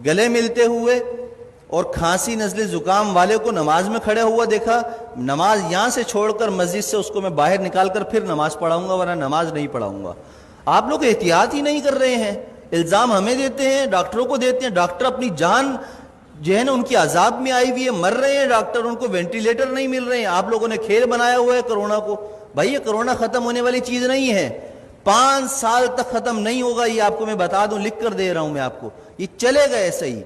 گلے ملتے ہوئے اور کھانسی نزلے زکام والے کو نماز میں کھڑے ہوا دیکھا، نماز یہاں سے چھوڑ کر مسجد سے اس کو میں باہر نکال کر پھر نماز پڑھاؤں گا، ورنہ نماز نہیں پڑھاؤں گا۔ آپ لوگ احتیاط ہی نہیں کر رہے ہیں، الزام ہمیں دیتے ہیں، ڈاکٹروں کو دیتے ہیں، ڈاکٹر اپنی جان جو ہے نا ان کی عذاب میں آئی ہوئی ہے، مر رہے ہیں ڈاکٹر، ان کو وینٹیلیٹر نہیں مل رہے ہیں۔ آپ لوگوں نے کھیل بنایا ہوا ہے کرونا کو۔ بھائی یہ کرونا ختم ہونے والی چیز نہیں ہے، 5 سال تک ختم نہیں ہوگا، یہ آپ کو میں بتا دوں، لکھ کر دے رہا ہوں میں آپ کو، یہ چلے گا ایسے ہی۔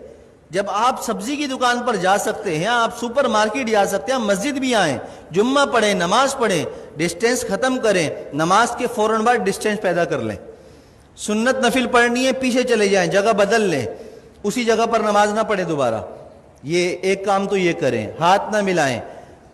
جب آپ سبزی کی دکان پر جا سکتے ہیں، آپ سپر مارکیٹ جا سکتے ہیں، مسجد بھی آئیں، جمعہ پڑھیں، نماز پڑھیں، ڈسٹینس ختم کریں، نماز کے فوراً بعد ڈسٹینس پیدا کر لیں۔ سنت نفل پڑھنی ہے، پیچھے چلے جائیں، جگہ بدل لیں، اسی جگہ پر نماز نہ پڑھیں دوبارہ۔ یہ ایک کام تو یہ کریں، ہاتھ نہ ملائیں،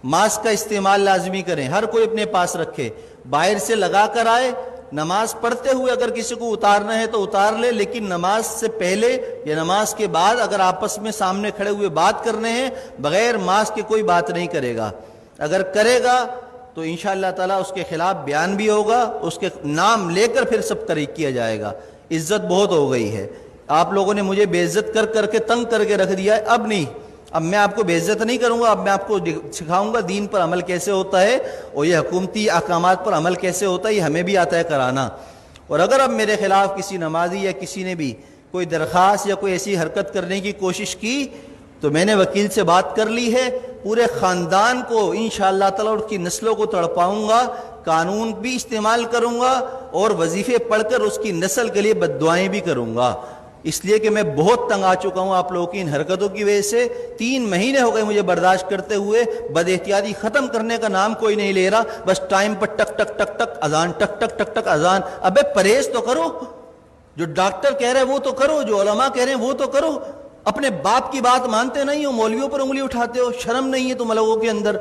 ماسک کا استعمال لازمی کریں، ہر کوئی اپنے پاس رکھے، باہر سے لگا کر آئے، نماز پڑھتے ہوئے اگر کسی کو اتارنا ہے تو اتار لے، لیکن نماز سے پہلے یا نماز کے بعد اگر آپس میں سامنے کھڑے ہوئے بات کرنے ہیں، بغیر ماسک کے کوئی بات نہیں کرے گا۔ اگر کرے گا تو انشاءاللہ تعالیٰ اس کے خلاف بیان بھی ہوگا، اس کے نام لے کر پھر سب طریق کیا جائے گا۔ عزت بہت ہو گئی ہے، آپ لوگوں نے مجھے بے عزت کر کر کے تنگ کر کے رکھ دیا ہے، اب نہیں، اب میں آپ کو بے عزت نہیں کروں گا، اب میں آپ کو سکھاؤں گا دین پر عمل کیسے ہوتا ہے، اور یہ حکومتی احکامات پر عمل کیسے ہوتا ہے، یہ ہمیں بھی آتا ہے کرانا۔ اور اگر اب میرے خلاف کسی نمازی یا کسی نے بھی کوئی درخواست یا کوئی ایسی حرکت کرنے کی کوشش کی تو میں نے وکیل سے بات کر لی ہے، پورے خاندان کو انشاءاللہ تعالیٰ اس کی نسلوں کو تڑپاؤں گا، قانون بھی استعمال کروں گا، اور وظیفے پڑھ کر اس کی نسل کے لیے بد دعائیں بھی کروں گا، اس لیے کہ میں بہت تنگ آ چکا ہوں آپ لوگوں کی ان حرکتوں کی وجہ سے۔ 3 مہینے ہو گئے مجھے برداشت کرتے ہوئے، بد احتیاطی ختم کرنے کا نام کوئی نہیں لے رہا، بس ٹائم پر ٹک ٹک ٹک ٹک اذان، ٹک ٹک ٹک ٹک اذان۔ ابے پرہیز تو کرو، جو ڈاکٹر کہہ رہے ہیں وہ تو کرو، جو علماء کہہ رہے ہیں وہ تو کرو، اپنے باپ کی بات مانتے نہیں ہو، مولویوں پر انگلی اٹھاتے ہو، شرم نہیں ہے تم لوگوں کے اندر۔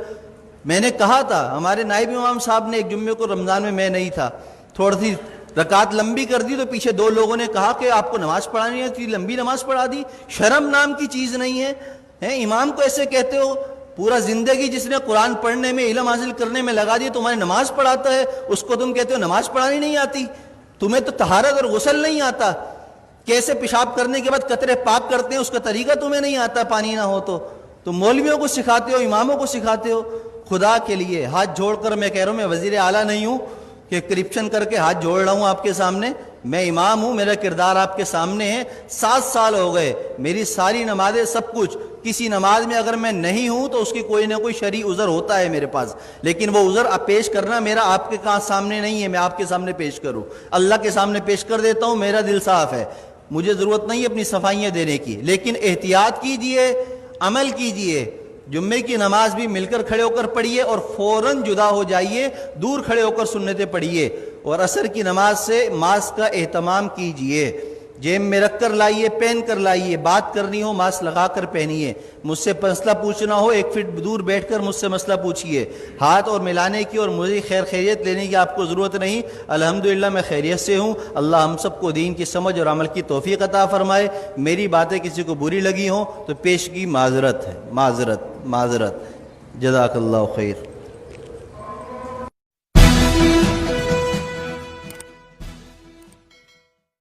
میں نے کہا تھا، ہمارے نائب امام صاحب نے ایک جمعے کو رمضان میں نہیں تھا، تھوڑی سی رکعت لمبی کر دی تو پیچھے 2 لوگوں نے کہا کہ آپ کو نماز پڑھانی ہے، اتنی لمبی نماز پڑھا دی، شرم نام کی چیز نہیں ہے، امام کو ایسے کہتے ہو؟ پورا زندگی جس نے قرآن پڑھنے میں، علم حاصل کرنے میں لگا دی، تمہاری نماز پڑھاتا ہے، اس کو تم کہتے ہو نماز پڑھانی نہیں آتی؟ تمہیں تو طہارت اور غسل نہیں آتا، کیسے پیشاب کرنے کے بعد قطرے پاک کرتے ہیں اس کا طریقہ تمہیں نہیں آتا، پانی نہ ہو تو تم مولویوں کو سکھاتے ہو، اماموں کو سکھاتے ہو۔ خدا کے لیے ہاتھ جوڑ کر میں کہہ رہا ہوں، میں وزیر اعلیٰ نہیں ہوں کہ کرپشن کر کے ہاتھ جوڑ رہا ہوں آپ کے سامنے، میں امام ہوں، میرا کردار آپ کے سامنے ہے۔ 7 سال ہو گئے، میری ساری نمازیں، سب کچھ، کسی نماز میں اگر میں نہیں ہوں تو اس کی کوئی نہ کوئی شرعی عذر ہوتا ہے میرے پاس، لیکن وہ عذر پیش کرنا میرا آپ کے سامنے نہیں ہے، میں آپ کے سامنے پیش کروں، اللہ کے سامنے پیش کر دیتا ہوں، میرا دل صاف ہے، مجھے ضرورت نہیں اپنی صفائیاں دینے کی۔ لیکن احتیاط کیجئے، عمل کیجئے، جمعے کی نماز بھی مل کر کھڑے ہو کر پڑھیے اور فوراً جدا ہو جائیے، دور کھڑے ہو کر سنتیں پڑھیے، اور عصر کی نماز سے ماسک کا اہتمام کیجئے، جیب میں رکھ کر لائیے، پہن کر لائیے، بات کرنی ہو ماسک لگا کر پہنیے، مجھ سے مسئلہ پوچھنا ہو 1 فٹ دور بیٹھ کر مجھ سے مسئلہ پوچھیے، ہاتھ اور ملانے کی اور مجھے خیریت لینے کی آپ کو ضرورت نہیں، الحمدللہ میں خیریت سے ہوں۔ اللہ ہم سب کو دین کی سمجھ اور عمل کی توفیق عطا فرمائے۔ میری باتیں کسی کو بری لگی ہوں تو پیشگی معذرت ہے، معذرت، جزاک اللہ خیر۔